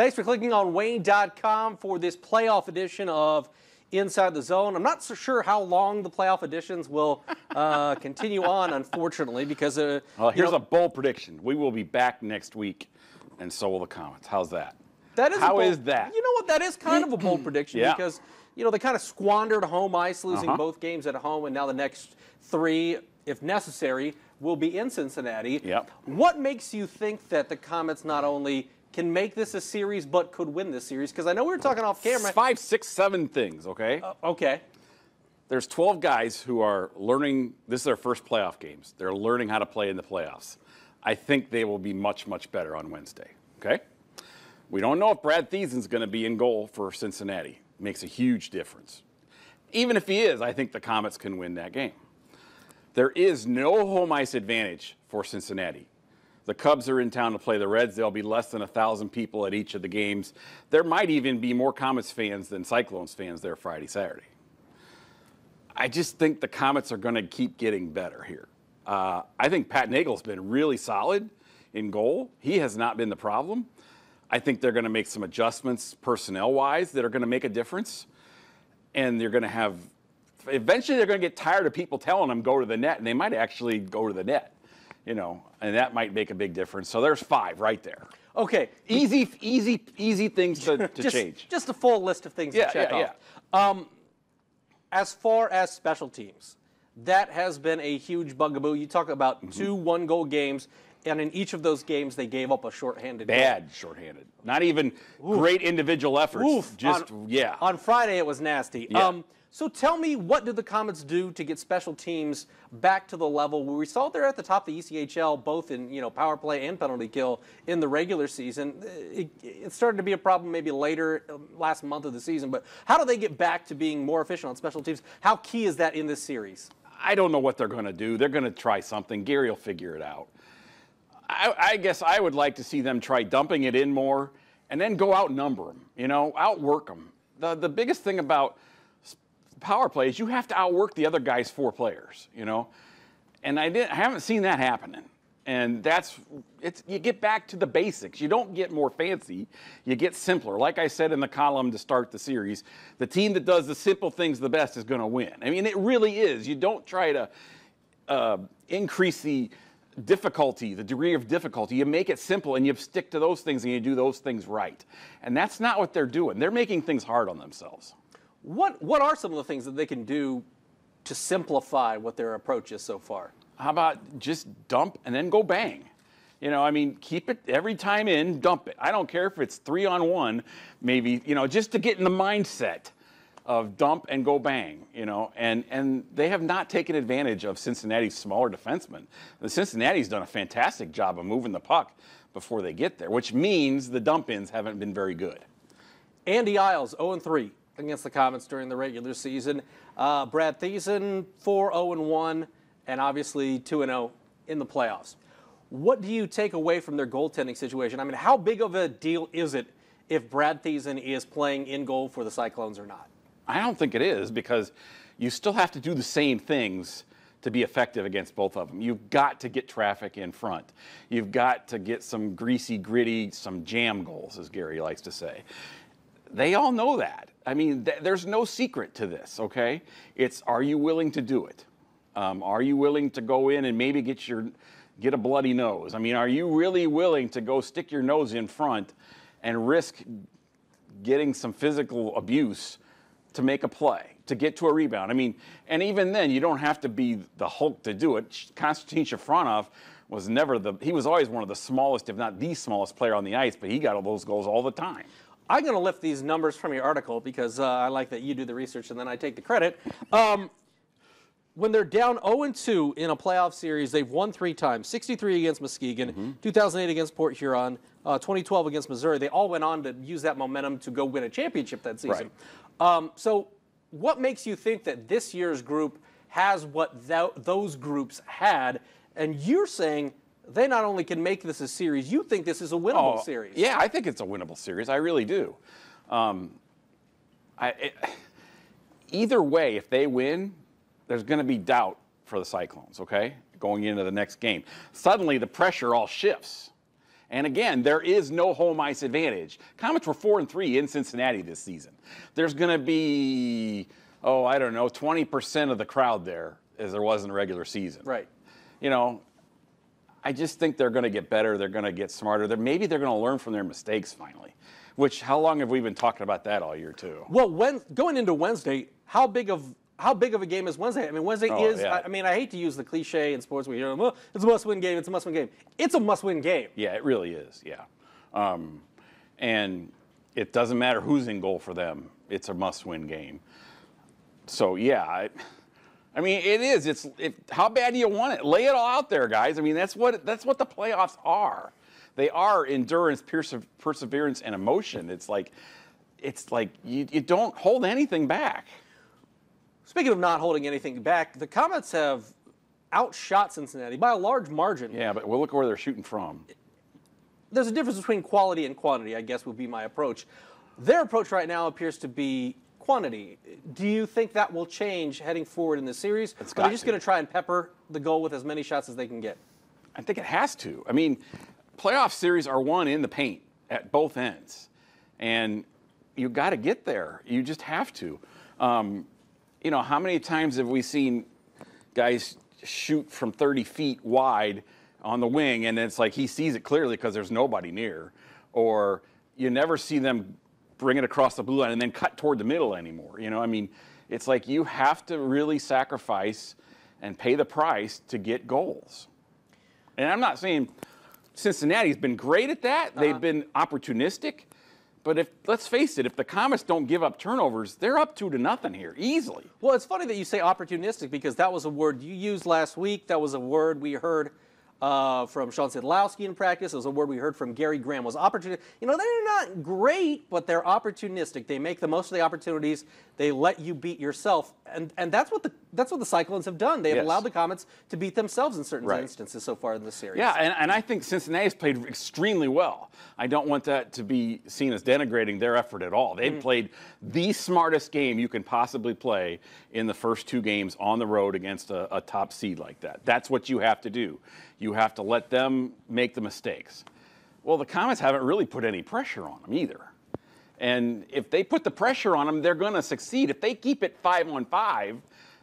Thanks for clicking on Wayne.com for this playoff edition of Inside the Zone. I'm not so sure how long the playoff editions will continue on, unfortunately, because well, here's a bold prediction: we will be back next week, and so will the Komets. How's that? How is that? You know what? That is kind of a bold prediction because they kind of squandered home ice, losing both games at home, and now the next three, if necessary, will be in Cincinnati. Yep. What makes you think that the Komets not only can make this a series, but could win this series? Because I know we were talking off camera. 5, 6, 7 things, okay? Okay. There's 12 guys who are learning. This is their first playoff games. They're learning how to play in the playoffs. I think they will be much, much better on Wednesday, okay? We don't know if Brad Thiesen's going to be in goal for Cincinnati. Makes a huge difference. Even if he is, I think the Komets can win that game. There is no home ice advantage for Cincinnati. The Cubs are in town to play the Reds. There'll be less than 1,000 people at each of the games. There might even be more Komets fans than Cyclones fans there Friday, Saturday. I just think the Komets are going to keep getting better here. I think Pat Nagel's been really solid in goal. He has not been the problem. I think they're going to make some adjustments personnel-wise that are going to make a difference. And they're going to have – eventually they're going to get tired of people telling them go to the net, and they might actually go to the net. And that might make a big difference. So there's 5 right there. Okay. Easy things to change. Just a full list of things to check off. As far as special teams, that has been a huge bugaboo. You talk about 2 one-goal games, and in each of those games they gave up a shorthanded goal. Bad shorthanded. Not even great individual efforts. On Friday it was nasty. Yeah. So tell me, what did the Komets do to get special teams back to the level where we saw they're at the top of the ECHL, both in power play and penalty kill in the regular season? It started to be a problem maybe later, last month of the season. But how do they get back to being more efficient on special teams? How key is that in this series? I don't know what they're going to do. They're going to try something. Gary will figure it out. I guess I would like to see them try dumping it in more and then go outnumber them, outwork them. The biggest thing about power play is you have to outwork the other guy's 4 players, and I haven't seen that happening. And you get back to the basics. You don't get more fancy, you get simpler. Like I said in the column to start the series, the team that does the simple things the best is going to win. I mean, it really is. You don't try to increase the degree of difficulty. You make it simple and you stick to those things and you do those things right. And that's not what they're doing. They're making things hard on themselves. What are some of the things that they can do to simplify what their approach is so far? How about just dump and then go bang? Keep it every time in, dump it. I don't care if it's 3-on-1, maybe, just to get in the mindset of dump and go bang, and they have not taken advantage of Cincinnati's smaller defensemen. The Cincinnati's done a fantastic job of moving the puck before they get there, which means the dump-ins haven't been very good. Andy Isles, 0-3 against the Komets during the regular season. Brad Thiesen, 4-0-1, and obviously 2-0 in the playoffs. What do you take away from their goaltending situation? I mean, how big of a deal is it if Brad Thiesen is playing in goal for the Cyclones or not? I don't think it is, because you still have to do the same things to be effective against both of them. You've got to get traffic in front. You've got to get some greasy, gritty, some jam goals, as Gary likes to say. They all know that. I mean, there's no secret to this, okay? It's, are you willing to do it? Are you willing to go in and maybe get a bloody nose? I mean, are you really willing to go stick your nose in front and risk getting some physical abuse to make a play, to get to a rebound? I mean, and even then, you don't have to be the Hulk to do it. Konstantin Shafronov was he was always one of the smallest, if not the smallest player on the ice, but he got all those goals all the time. I'm going to lift these numbers from your article because I like that you do the research and then I take the credit. When they're down 0-2 in a playoff series, they've won 3 times: 63 against Muskegon, 2008 against Port Huron, 2012 against Missouri. They all went on to use that momentum to go win a championship that season. Right. So what makes you think that this year's group has what those groups had? And you're saying they not only can make this a series, you think this is a winnable series. Yeah, I think it's a winnable series. I really do. Either way, if they win, there's going to be doubt for the Cyclones, okay, going into the next game. Suddenly, the pressure all shifts. And again, there is no home ice advantage. Komets were 4-3 in Cincinnati this season. There's going to be, 20% of the crowd there as there was in the regular season. Right. I just think they're going to get better. They're going to get smarter. Maybe they're going to learn from their mistakes finally. Which, how long have we been talking about that all year too? Well, going into Wednesday, how big of a game is Wednesday? I mean, Wednesday is. Yeah. I hate to use the cliche in sports where you know, it's a must-win game. It's a must-win game. It's a must-win game. Yeah, it really is. Yeah, and it doesn't matter who's in goal for them. It's a must-win game. So yeah, I mean, it is. How bad do you want it? Lay it all out there, guys. I mean, that's what the playoffs are. They are endurance, perseverance, and emotion. It's like you don't hold anything back. Speaking of not holding anything back, the Komets have outshot Cincinnati by a large margin. Yeah, but we'll look where they're shooting from. There's a difference between quality and quantity, I guess would be my approach. Their approach right now appears to be quantity. Do you think that will change heading forward in the series? Or are they just going to try and pepper the goal with as many shots as they can get? I think it has to. I mean, playoff series are won in the paint at both ends. And you've got to get there. You just have to. How many times have we seen guys shoot from 30 feet wide on the wing, and it's like he sees it clearly because there's nobody near? Or you never see them bring it across the blue line and then cut toward the middle anymore. It's like you have to really sacrifice and pay the price to get goals. And I'm not saying Cincinnati's been great at that. They've been opportunistic. But let's face it, if the Komets don't give up turnovers, they're up 2-0 here, easily. Well, it's funny that you say opportunistic because that was a word you used last week. That was a word we heard from Sean Sidlowski in practice. It was a word we heard from Gary Graham. Was opportunistic. They're not great, but they're opportunistic. They make the most of the opportunities. They let you beat yourself, and that's what the Cyclones have done. They've allowed the Komets to beat themselves in certain instances so far in this series. Yeah, and I think Cincinnati's played extremely well. I don't want that to be seen as denigrating their effort at all. They've played the smartest game you can possibly play in the first two games on the road against a top seed like that. That's what you have to do. You have to let them make the mistakes. Well, the Komets haven't really put any pressure on them either. And if they put the pressure on them, they're going to succeed. If they keep it 5-on-5,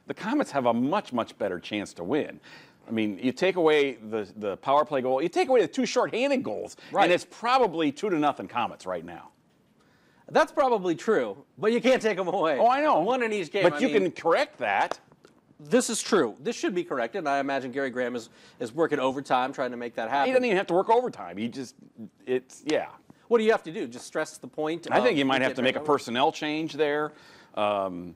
the Komets have a much, much better chance to win. I mean, you take away the power play goal, you take away the two shorthanded goals, and it's probably 2-0 Komets right now. That's probably true, but you can't take them away. Oh, I know. One in each game. But you can correct that. This is true. This should be corrected, and I imagine Gary Graham is working overtime trying to make that happen. He doesn't even have to work overtime. What do you have to do? Just stress the point? I think you might have to make a personnel change there. I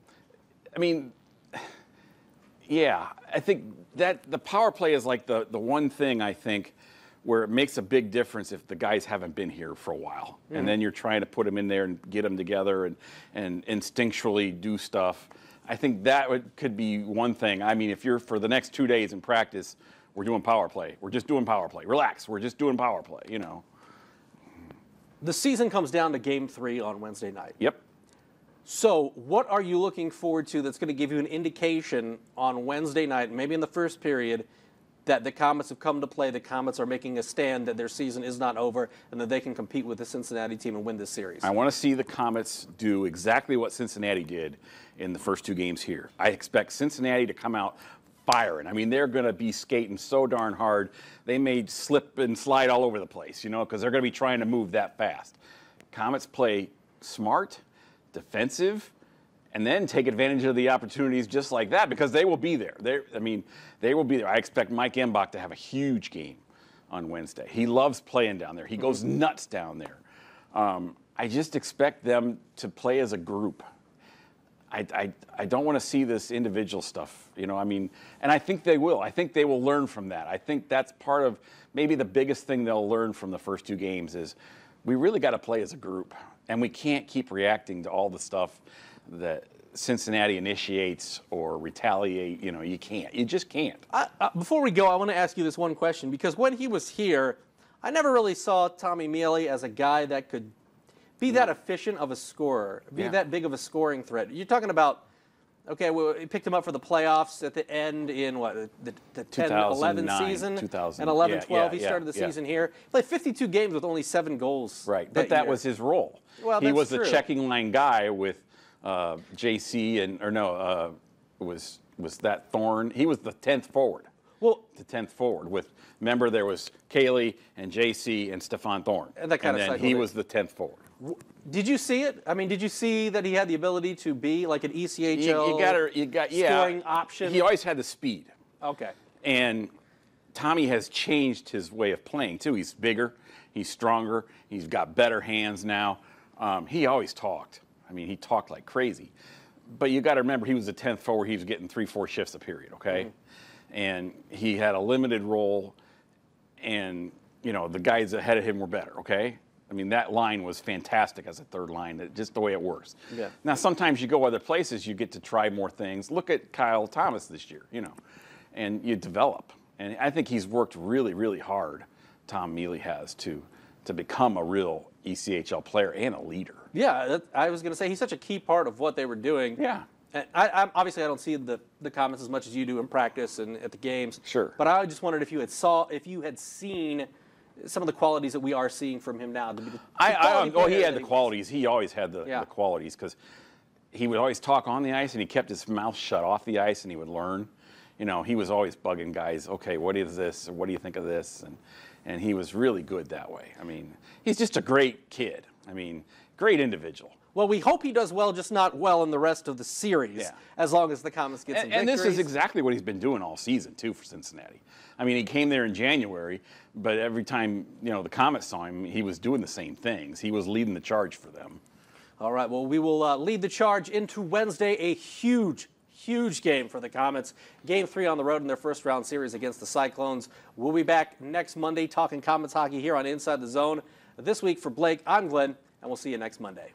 think that the power play is like the one thing I think where it makes a big difference if the guys haven't been here for a while. And then you're trying to put them in there and get them together and instinctually do stuff. I think that could be one thing. I mean, if you're for the next 2 days in practice, we're doing power play. We're just doing power play. Relax. We're just doing power play, The season comes down to Game 3 on Wednesday night. Yep. So what are you looking forward to that's going to give you an indication on Wednesday night, maybe in the first period, that the Komets have come to play, the Komets are making a stand, that their season is not over, and that they can compete with the Cincinnati team and win this series? I want to see the Komets do exactly what Cincinnati did in the first two games here. I expect Cincinnati to come out firing. I mean, they're going to be skating so darn hard. They may slip and slide all over the place, because they're going to be trying to move that fast. Komets play smart, defensive, and then take advantage of the opportunities just like that because they will be there. They will be there. I expect Mike Embach to have a huge game on Wednesday. He loves playing down there. He goes nuts down there. I just expect them to play as a group. I don't want to see this individual stuff, and I think they will. I think they will learn from that. I think that's part of maybe the biggest thing they'll learn from the first two games is we really got to play as a group, and we can't keep reacting to all the stuff that Cincinnati initiates or retaliate. You can't. You just can't. Before we go, I want to ask you this one question because when he was here, I never really saw Tommy Mealy as a guy that could be that efficient of a scorer, be that big of a scoring threat. You're talking about Okay, well, he picked him up for the playoffs at the end in what, the 10-11 season? 2000. And 11-12, Yeah, he yeah, started the yeah. season here. He played 52 games with only 7 goals. Right, but that year. was his role. Well, he that's was true. the checking line guy with JC was that Thorne? He was the 10th forward. Well, The 10th forward with, remember there was Kaylee and JC and Stefan Thorne. And that kind of then cycled he it. was the 10th forward. did you see it? I mean, did you see that he had the ability to be like an ECHL scoring option? He always had the speed. Okay. And Tommy has changed his way of playing, too. He's bigger. He's stronger. He's got better hands now. He always talked. I mean, he talked like crazy. But you got to remember, he was the 10th forward. He was getting 3-4 shifts a period, okay? Mm-hmm. And he had a limited role. And, you know, the guys ahead of him were better, okay? I mean, that line was fantastic as a third line, just the way it works. Yeah. Now, sometimes you go other places, you get to try more things. Look at Kyle Thomas this year, you know, and you develop. And I think he's worked really, really hard, Tom Mealy has, to become a real ECHL player and a leader. Yeah, I was going to say he's such a key part of what they were doing. Yeah. And I obviously I don't see the Komets as much as you do in practice and at the games. Sure. But I just wondered if you had seen some of the qualities that we are seeing from him now. He had the qualities. He always had the qualities because he would always talk on the ice and he kept his mouth shut off the ice and he would learn. You know, he was always bugging guys. Okay, what is this? What do you think of this? And he was really good that way. I mean, he's just a great kid. I mean, great individual. Well, we hope he does well, just not well in the rest of the series, as long as the Komets get some victories. And this is exactly what he's been doing all season, too, for Cincinnati. I mean, he came there in January, but every time, you know, the Komets saw him, he was doing the same things. He was leading the charge for them. All right, well, we will lead the charge into Wednesday, a huge game for the Komets. Game 3 on the road in their first round series against the Cyclones. We'll be back next Monday talking Komets hockey here on Inside the Zone. This week for Blake, I'm Glenn, and we'll see you next Monday.